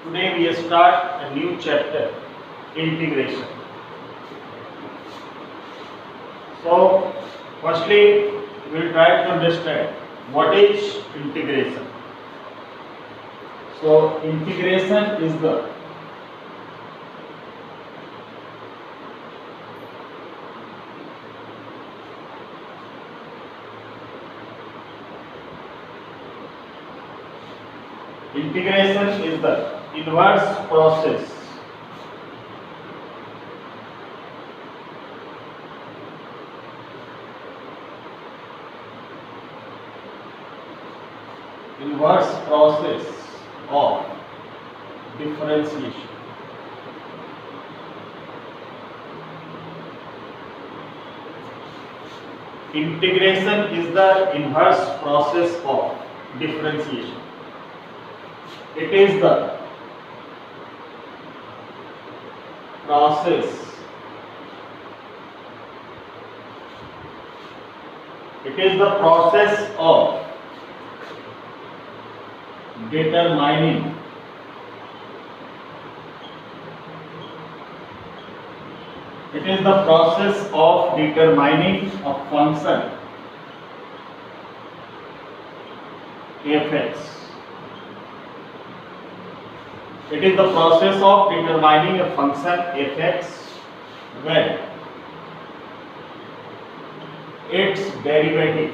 Today we start a new chapter, integration. So, firstly, we will try to understand what is integration. So, integration is the inverse process of differentiation. Integration is the inverse process of differentiation. It is the process of determining a function fx. It is the process of determining a function fx when its derivative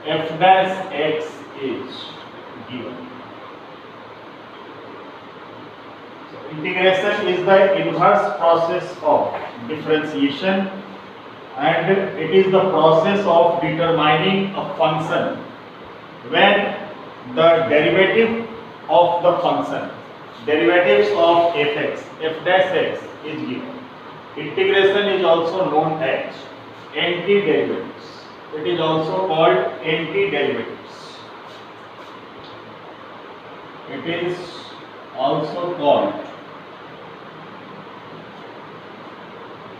f dash x is given. So integration is the inverse process of differentiation, and it is the process of determining a function when the derivative of the function, derivatives of fx, f dash x is given. Integration is also known as antiderivatives. It is also called antiderivatives. It is also called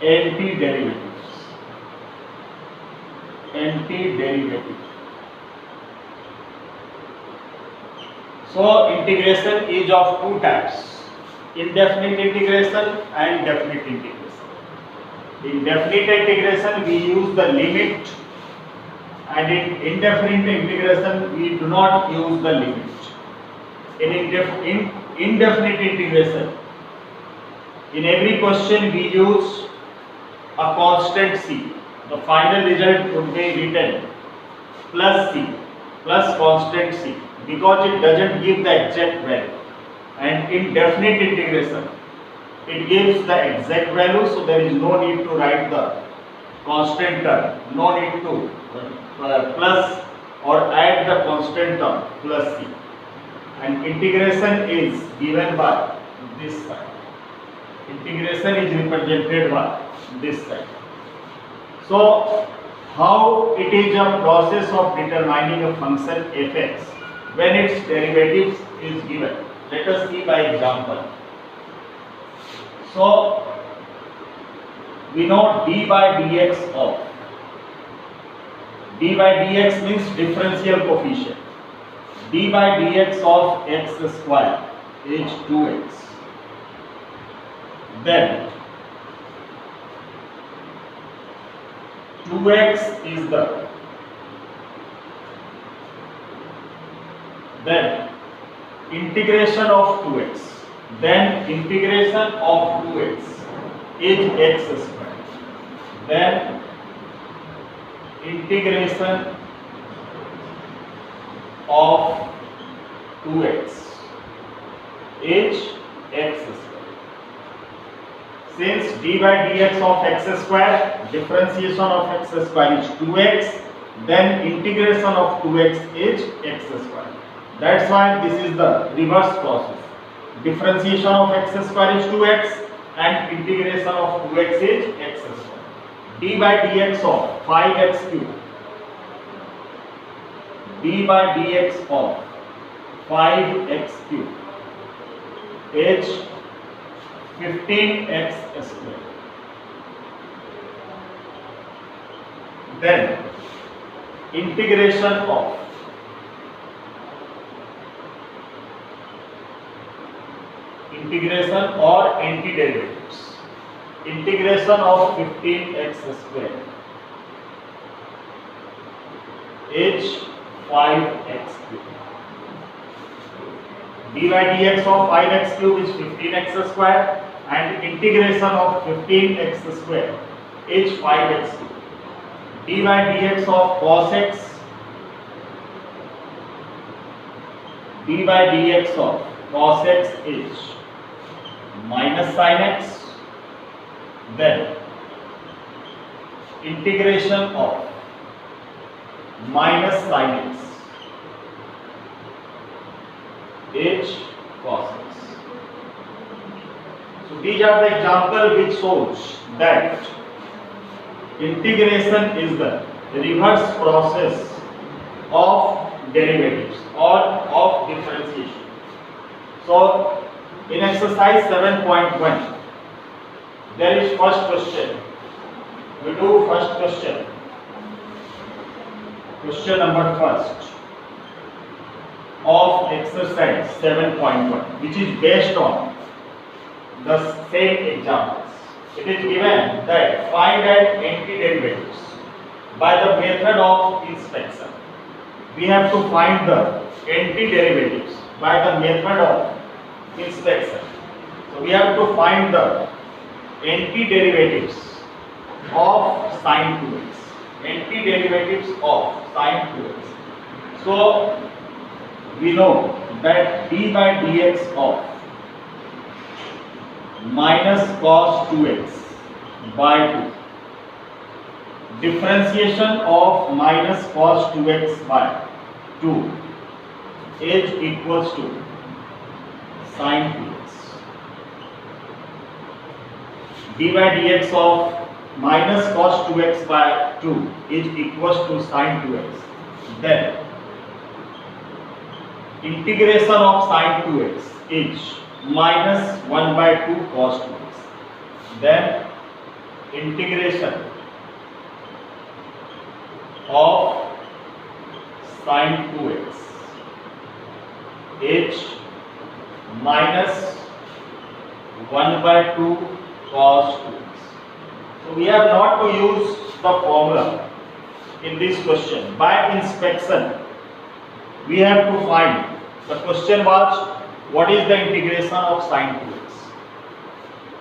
antiderivatives. So integration is of two types: indefinite integration and definite integration. In definite integration we use the limit, and in indefinite integration we do not use the limit. In indefinite integration, in every question we use a constant c. The final result would be written plus c, plus constant c, because it doesn't give the exact value. And in definite integration, it gives the exact value, so there is no need to write the constant term, no need to plus or add the constant term plus c. And integration is given by this side. Integration is represented by this side. So, how it is a process of determining a function fx when its derivatives is given? Let us see by example. So, we know d by dx means differential coefficient. D by dx of x square is 2x. Then 2x is the integration of 2x. Then integration of 2x is x square. Then integration of 2x is x square. Since d by dx of x square, differentiation of x square is 2x, then integration of 2x is x square. That's why this is the reverse process. Differentiation of x square is 2x and integration of 2x is x square. d by dx of 5x cube, d by dx of 5x cube is 15x square. Then integration of integration or antiderivatives. Integration of 15x square is 5x cube. d by dx of 5x cube is 15x square and integration of 15x square is 5x cube. d by dx of cos x, d by dx of cos x is minus sin x. Then integration of minus sin x is cos x. So these are the example which shows that integration is the reverse process of derivatives or of differentiation. So in exercise 7.1 there is first question. We do first question. Question number first of exercise 7.1, which is based on the same examples. It is given that find an antiderivatives by the method of inspection. We have to find the antiderivatives by the method of inspection. So we have to find the antiderivatives of sin 2x. Antiderivatives of sin 2x. So we know that d by dx of minus cos 2x by 2, differentiation of minus cos 2x by 2 is equals to sin 2x. d by dx of minus cos 2x by 2 is equals to sin 2x. Then integration of sin 2x is minus 1 by 2 cos 2x. Then integration of sin 2x is minus 1 by 2 cos 2x. So we have not to use the formula in this question. By inspection we have to find. The question was what is the integration of sin 2x.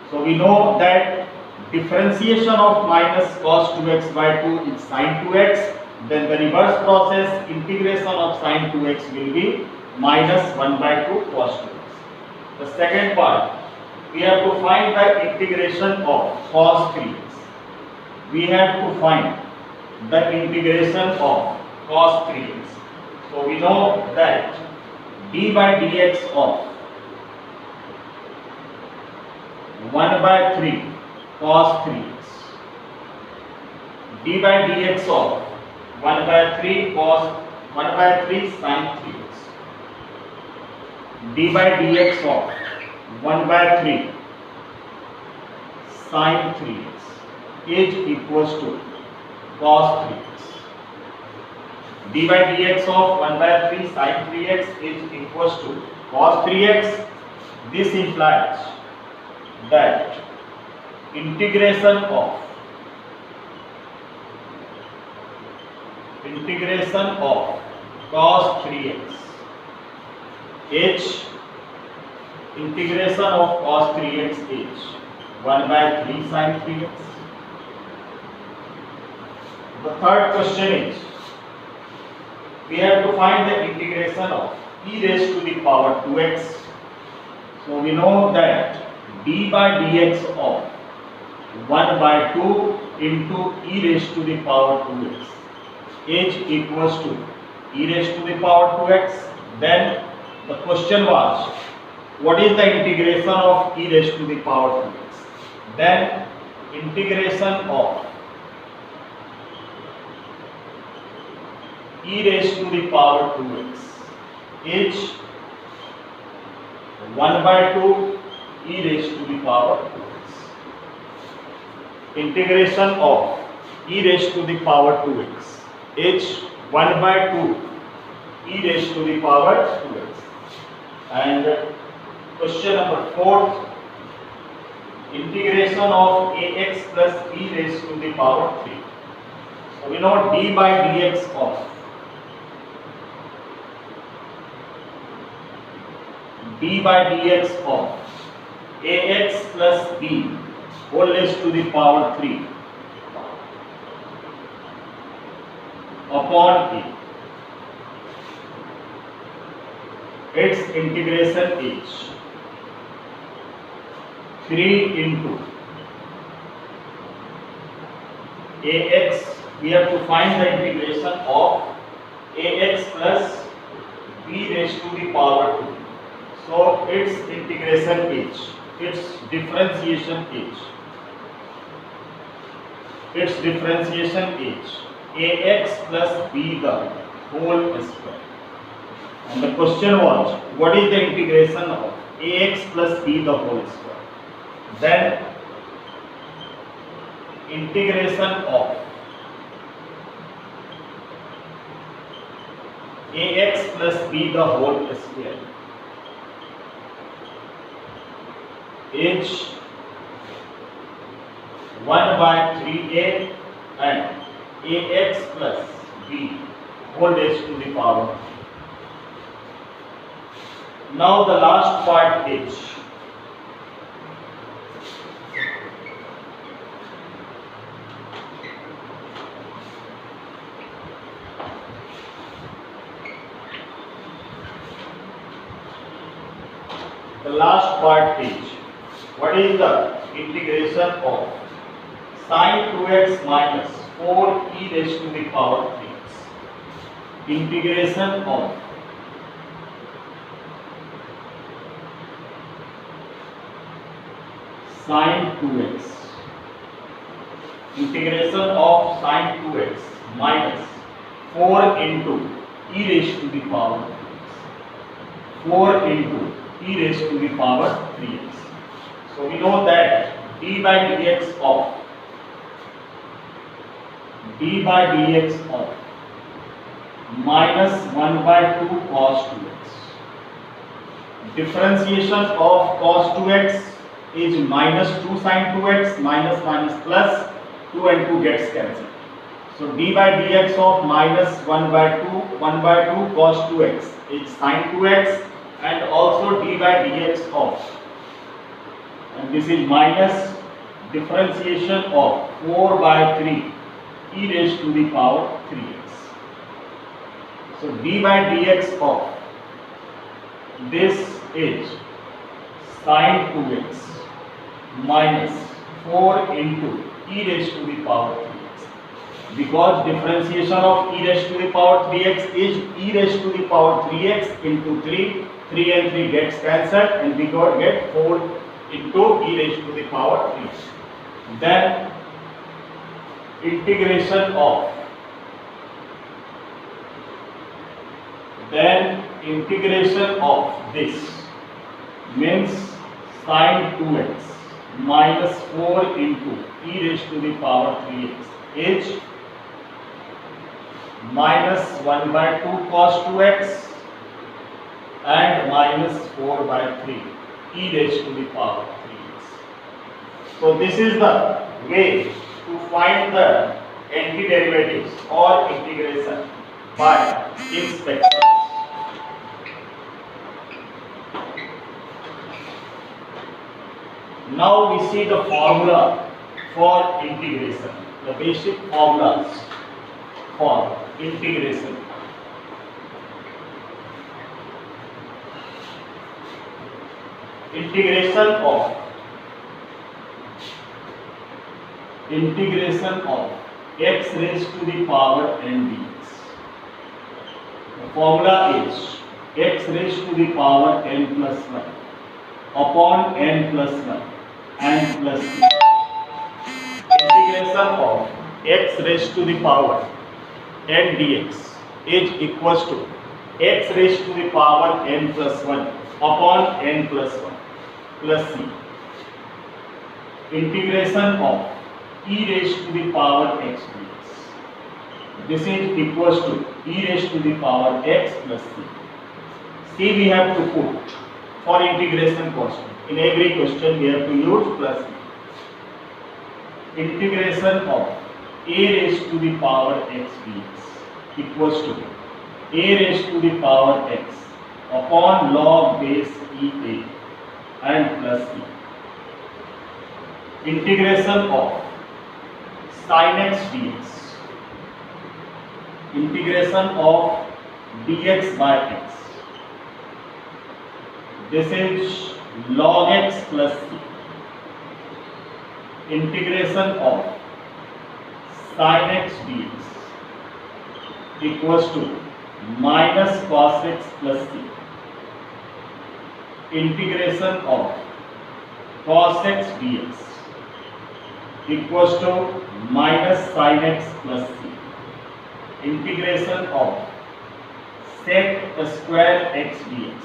So we know that differentiation of minus cos 2x by 2 is sin 2x. Then the reverse process integration of sin 2x will be minus 1 by 2 cos 2x. The second part, we have to find the integration of cos 3x. We have to find the integration of cos 3x. So we know that d by dx of 1 by 3 cos 3x, d by dx of 1 by 3 cos 1 by 3 sin 3x, d by dx of 1 by 3 sin 3x is equals to cos 3x. d by dx of 1 by 3 sin 3x is equals to cos 3x. This implies that integration of cos 3x is integration of cos 3x is 1 by 3 sin 3x. The third question is we have to find the integration of e raised to the power 2x. So we know that d by dx of 1 by 2 into e raised to the power 2x is equals to e raised to the power 2x. Then the question was what is the integration of e raised to the power 2x. Then integration of e raised to the power 2x is 1 by 2 e raised to the power 2x. Integration of e raised to the power 2x is 1 by 2 e raised to the power 2x. And question number 4, integration of ax plus b raised to the power 3. So we know d by dx of ax plus b whole raised to the power 3 upon a. Its integration is 3 into ax. We have to find the integration of ax plus b raised to the power 2. So its integration is, its differentiation is ax plus b the whole square. And the question was, what is the integration of ax plus b the whole square? Then integration of ax plus b the whole square is 1 by 3a and ax plus b whole raised to the power 3. Now the last part is what is the integration of sin 2x minus 4 e raised to the power 3x. Integration of sin 2x. Integration of sin 2x minus 4 into e raised to the power 3x. 4 into e raised to the power 3x. So we know that d by dx of minus 1 by 2 cos 2x. Differentiation of cos 2x is minus 2 sin 2x, minus plus 2 and 2 gets cancelled. So d by dx of minus 1 by 2 cos 2x is sin 2x, and also d by dx of, and this is minus differentiation of 4 by 3 e raised to the power 3x. So d by dx of this is sin 2x minus 4 into e raised to the power 3x. Because differentiation of e raised to the power 3x is e raised to the power 3x into 3. 3 and 3 gets cancelled, and we get 4 into e raised to the power 3. Then integration of this means sin 2x minus 4 into e raised to the power 3x is minus 1 by 2 cos 2x and minus 4 by 3 e raised to the power 3x. So this is the way to find the antiderivatives or integration by inspection. Now we see the formula for integration, the basic formulas for integration. Integration of x raised to the power n dx. The formula is x raised to the power n plus 1 upon n plus 1 and plus 2. Integration of x raised to the power n dx is equals to x raised to the power n plus 1 upon n plus 1 plus c. Integration of e raised to the power x dx. This is equals to e raised to the power x plus c. C we have to put for integration constant. In every question we have to use plus c. Integration of a raised to the power x dx equals to a raised to the power x upon log base ea and plus c. Integration of sin x dx. Integration of dx by x. This is log x plus c. Integration of sin x dx equals to minus cos x plus c. Integration of cos x dx equals to minus sin x plus c. Integration of sec square x dx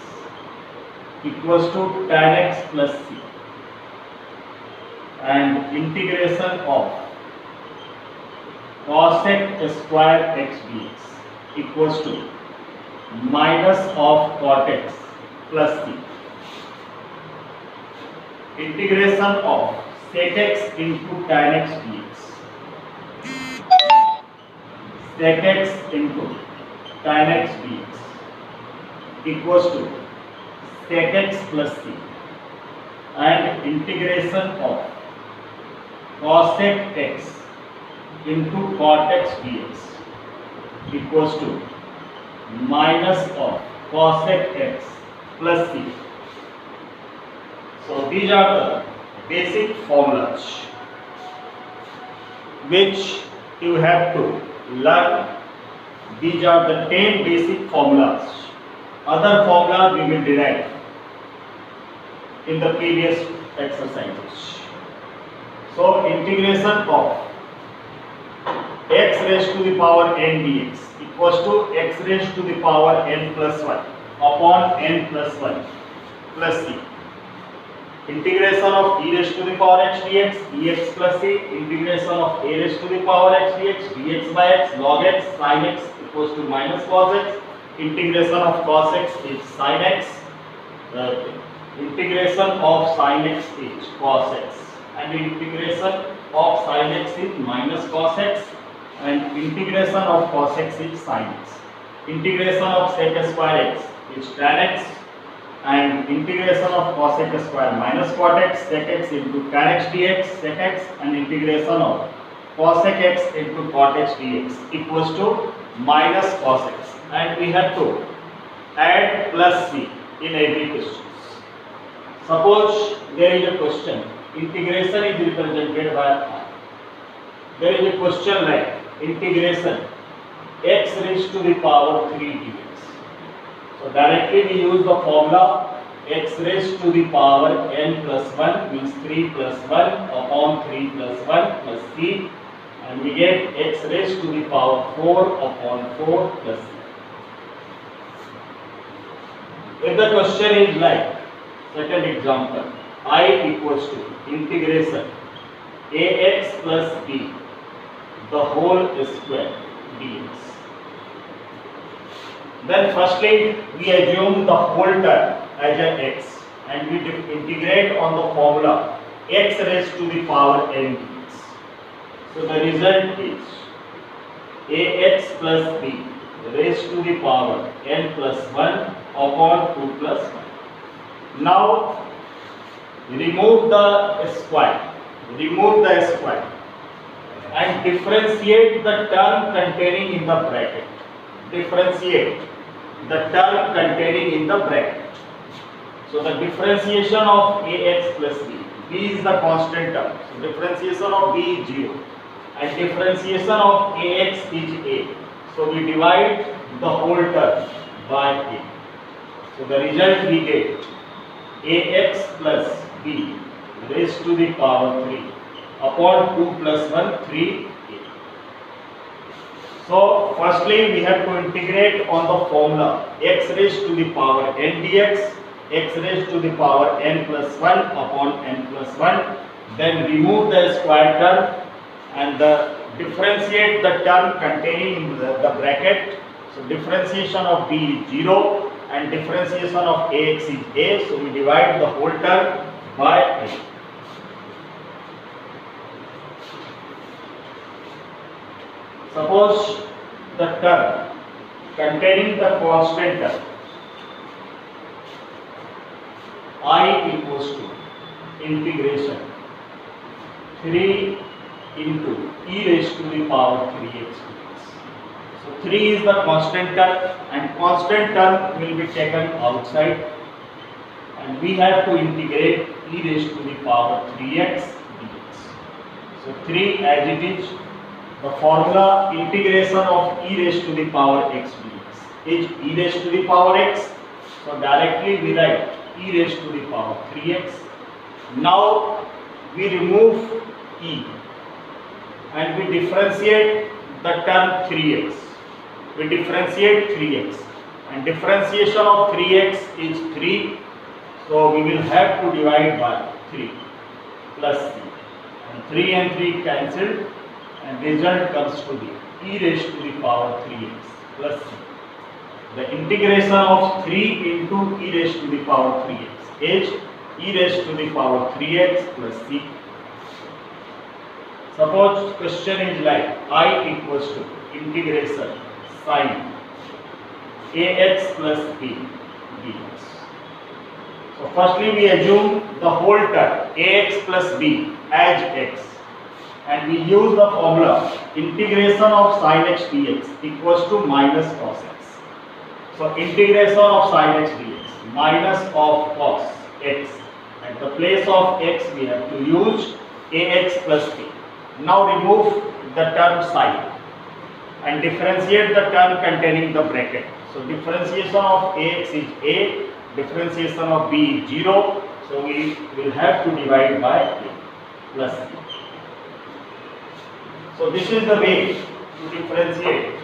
equals to tan x plus c. And integration of cosec square x dx equals to minus of cot x plus c. Integration of sec x into tan x dx. Sec x into tan x dx equals to sec x plus c. And integration of cosec x into cot x dx equals to minus of cosec x plus c. So these are the basic formulas which you have to learn. These are the 10 basic formulas. Other formulas we will derive in the previous exercises. So integration of x raised to the power n dx equals to x raised to the power n plus 1 upon n plus 1 plus c. Integration of e raised to the power x dx dx plus c. Integration of a raised to the power x dx dx by x log x sin x equals to minus cos x. Integration of cos x is sin x. Integration of sin x is cos x. And integration of sin x is minus cos x. And integration of cos x is sin x. Integration of sec square x is tan x. And integration of cosec square minus cot x sec x into tan x dx sec x. And integration of cosec x into cot x dx equals to minus cos x. And we have to add plus c in every question. Suppose there is a question, integration is represented by r. There is a question like integration x raised to the power 3 dx. So directly we use the formula x raised to the power n plus 1 means 3 plus 1 upon 3 plus 1 plus c, and we get x raised to the power 4 upon 4 plus c. If the question is like, second example, I equals to integration ax plus b the whole square dx. Then firstly we assume the whole term as a x and we integrate on the formula x raised to the power n dx. So the result is ax plus b raised to the power n plus 1 upon 2 plus 1. Now remove the square and differentiate the term containing in the bracket. Differentiate the term containing in the bracket. So the differentiation of ax plus b, b is the constant term. So differentiation of b is 0 and differentiation of ax is a. So we divide the whole term by a. So the result we get ax plus b raised to the power 3 upon 2 plus 1 3. So firstly we have to integrate on the formula x raised to the power n dx, x raised to the power n plus 1 upon n plus 1. Then remove the square term and the differentiate the term containing the bracket. So differentiation of b is 0 and differentiation of ax is a. So we divide the whole term by a. Suppose the term containing the constant term I equals to integration 3 into e raised to the power 3x dx. So 3 is the constant term and constant term will be taken outside and we have to integrate e raised to the power 3x dx. So 3 as it is, the formula integration of e raised to the power x dx is e raised to the power x. So directly we write e raised to the power 3x. Now we remove e and we differentiate the term 3x. We differentiate 3x and differentiation of 3x is 3. So we will have to divide by 3 plus c. And 3 and 3 cancelled and result comes to be e raised to the power 3x plus c. The integration of 3 into e raised to the power 3x is e raised to the power 3x plus c. Suppose question is like I equals to integration sin ax plus b dx. So firstly we assume the whole term ax plus b as x and we use the formula integration of sin x dx equals to minus cos x. So integration of sin x dx minus of cos x. At the place of x we have to use ax plus b. Now remove the term sin and differentiate the term containing the bracket. So differentiation of ax is a, differentiation of b is 0. So we will have to divide by a plus b. So this is the way to differentiate.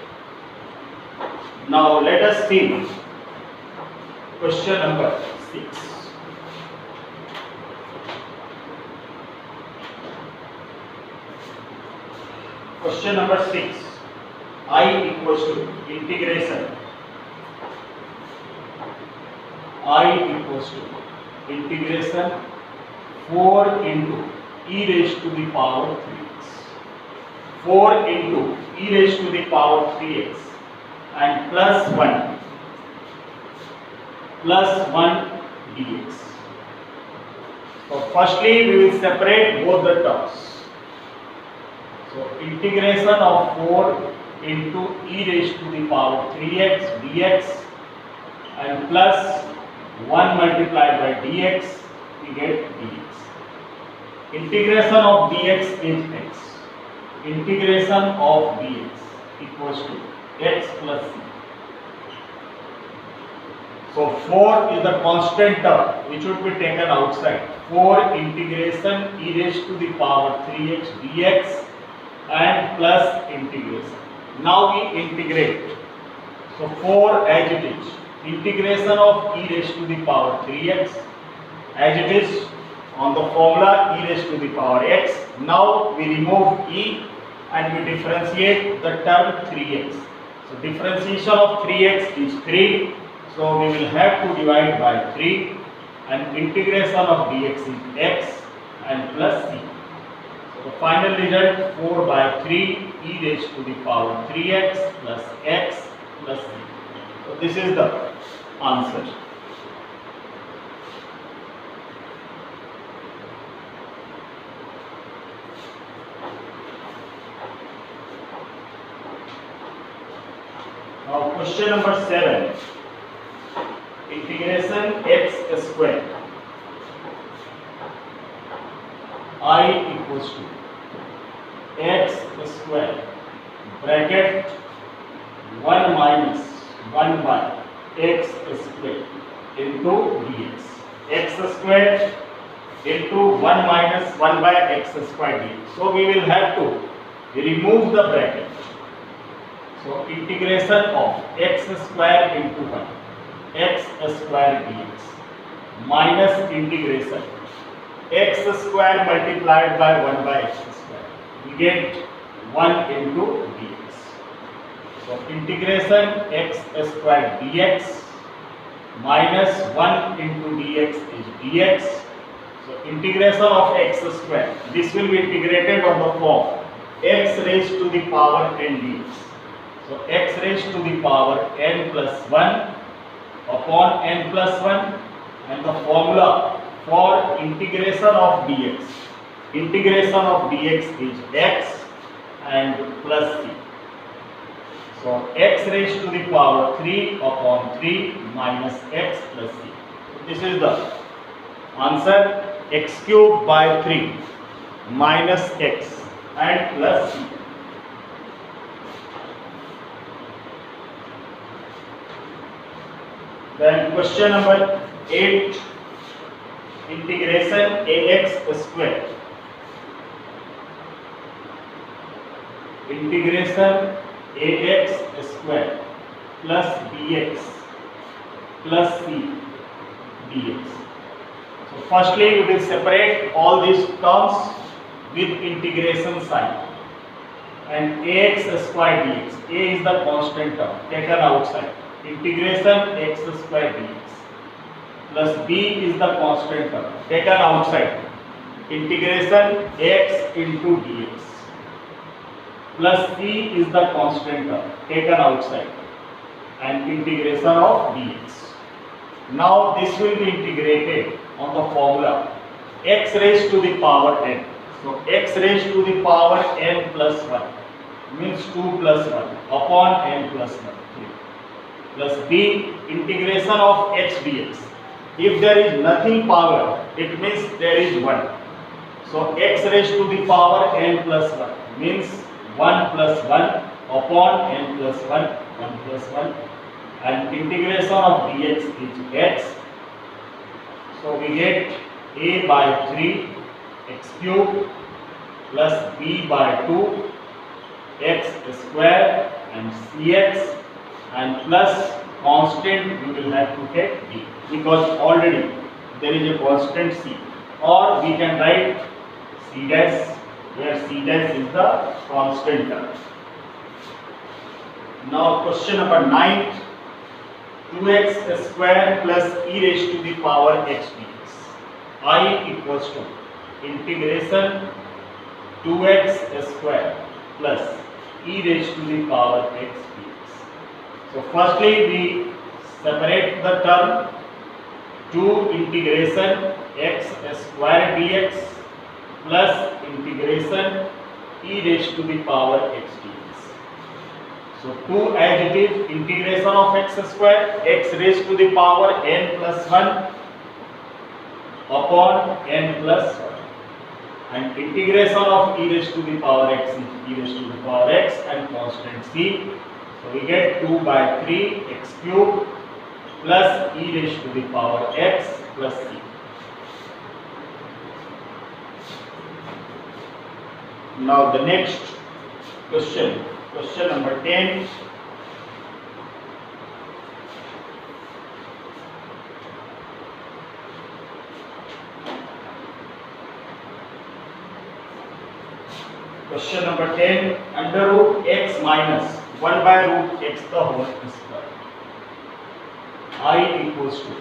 Now let us see question number 6. Question number 6. I equals to integration. I equals to integration 4 into e raised to the power 3x. 4 into e raised to the power 3x and plus 1 dx. So firstly we will separate both the terms. So integration of 4 into e raised to the power 3x dx and plus 1 multiplied by dx, we get dx. Integration of dx is x. Integration of dx equals to x plus c. So 4 is the constant term which would be taken outside. 4 integration e raised to the power 3x dx and plus integration. Now we integrate. So 4 as it is. Integration of e raised to the power 3x as it is on the formula e raised to the power x. Now we remove e and we differentiate the term 3x. So differentiation of 3x is 3. So we will have to divide by 3 and integration of dx is x and plus c. So the final result 4 by 3 e raised to the power 3x plus x plus c. So this is the answer. Now question number 7. Integration x square I equals to x square bracket 1 minus 1 by x square into dx. X square into 1 minus 1 by x square dx. So we will have to remove the bracket. So integration of x square into 1 x square dx minus integration x square multiplied by 1 by x square we get 1 into dx. So integration x square dx minus 1 into dx is dx. So integration of x square, this will be integrated on the form x raised to the power n dx. So x raised to the power n plus 1 upon n plus 1, and the formula for integration of dx. Integration of dx is x and plus c. So x raised to the power 3 upon 3 minus x plus c. This is the answer, x cube by 3 minus x and plus c. Then question number 8, integration ax square. Integration ax square plus bx plus c dx. So firstly we will separate all these terms with integration sign, and ax square dx, a is the constant term taken outside, integration x square dx plus b is the constant term taken outside, integration x into dx plus c is the constant term taken outside, and integration of dx. Now this will be integrated on the formula x raised to the power n. So x raised to the power n plus 1 means 2 plus 1 upon n plus 1, 3, plus b integration of x dx. If there is nothing power, it means there is 1. So x raised to the power n plus 1 means 1 plus 1 upon n plus 1, 1 plus 1, and integration of dx is x. So we get a by 3 x cube plus b by 2 x square and cx, and plus constant we will have to take d, because already there is a constant c, or we can write c dash, where c dash is the constant term. Now question number 9, 2x square plus e raised to the power x dx. I equals to integration 2x square plus e raised to the power x dx. So firstly we separate the term, 2 integration x square dx plus integration e raised to the power x dx. So 2 as it is, integration of x square, x raised to the power n plus 1 upon n plus 1, and integration of e raised to the power x is e raised to the power x and constant c. So we get 2 by 3 x cube plus e raised to the power x plus c. Now the next question, question number 10. Question number 10, under root x minus 1 by root x the whole square. I equals to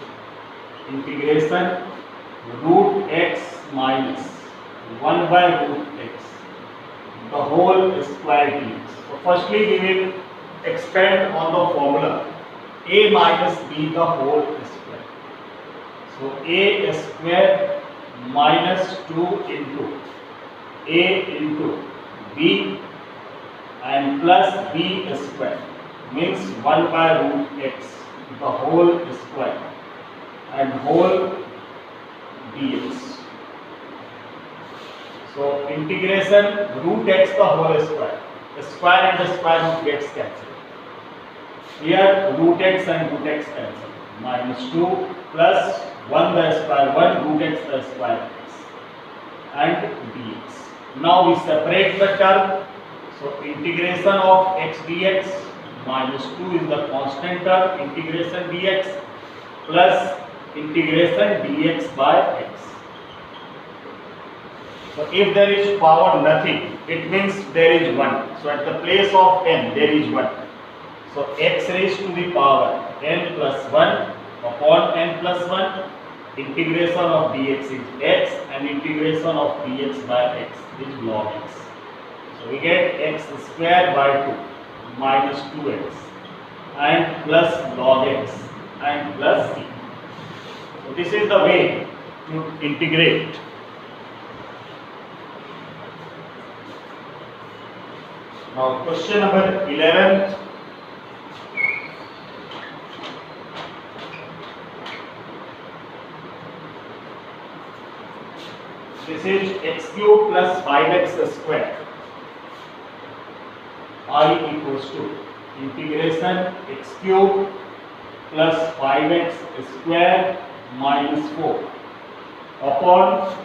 integration root x minus 1 by root x the whole square dx. So firstly we will expand on the formula a minus b the whole square. So a square minus 2 into a into b and plus b square means 1 by root x the whole square and whole dx. So integration root x the whole square, the square and the square root gets cancelled. Here root x and root x cancel, minus 2 plus 1 the square 1 root x the square x and dx. Now we separate the term. So integration of x dx minus 2 is the constant term, integration dx plus integration dx by x. So if there is power nothing, it means there is 1. So at the place of n, there is 1. So x raised to the power n plus 1 upon n plus 1, integration of dx is x and integration of dx by x is log x. So we get x square by 2 minus 2x and plus log x and plus c. So this is the way to integrate. Now question number 11. This is x cube plus 5x square. I equals to integration x cube plus 5x square minus 4 upon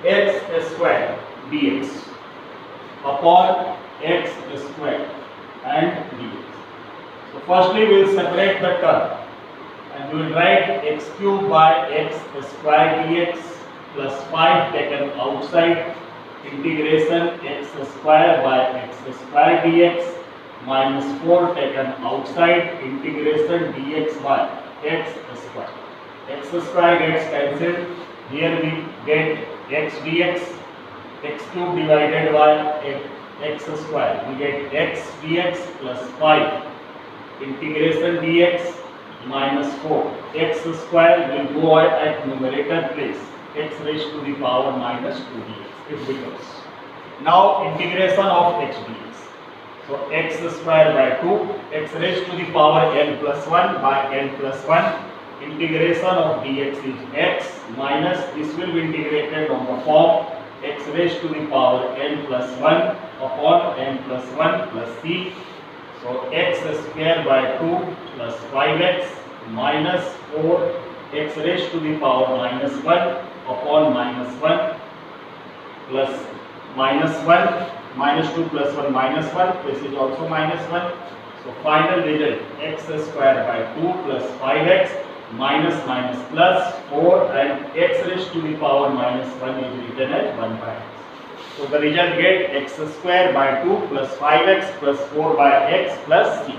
x square dx upon x square and dx. So firstly we will separate the term and we will write x cube by x square dx plus 5 taken outside, integration x square by x square dx minus 4 taken outside, integration dx by x square. X square gets cancelled. Here we get x dx, x cube divided by x square. We get x dx plus 5, integration dx minus 4. X square will go at numerator place. X raised to the power minus 2 dx. It becomes. Now integration of x dx. So x square by 2, x raised to the power n plus 1 by n plus 1. Integration of dx is x minus, this will be integrated on the form x raised to the power n plus 1 upon n plus 1 plus c. So x square by 2 plus 5x minus 4 x raised to the power minus 1 upon minus 1 plus minus 1, minus 2 plus 1 minus 1, this is also minus 1. So final result x square by 2 plus 5x minus minus plus 4 and x raised to the power minus 1 is written as 1 by x. So the result get x square by 2 plus 5x plus 4 by x plus c.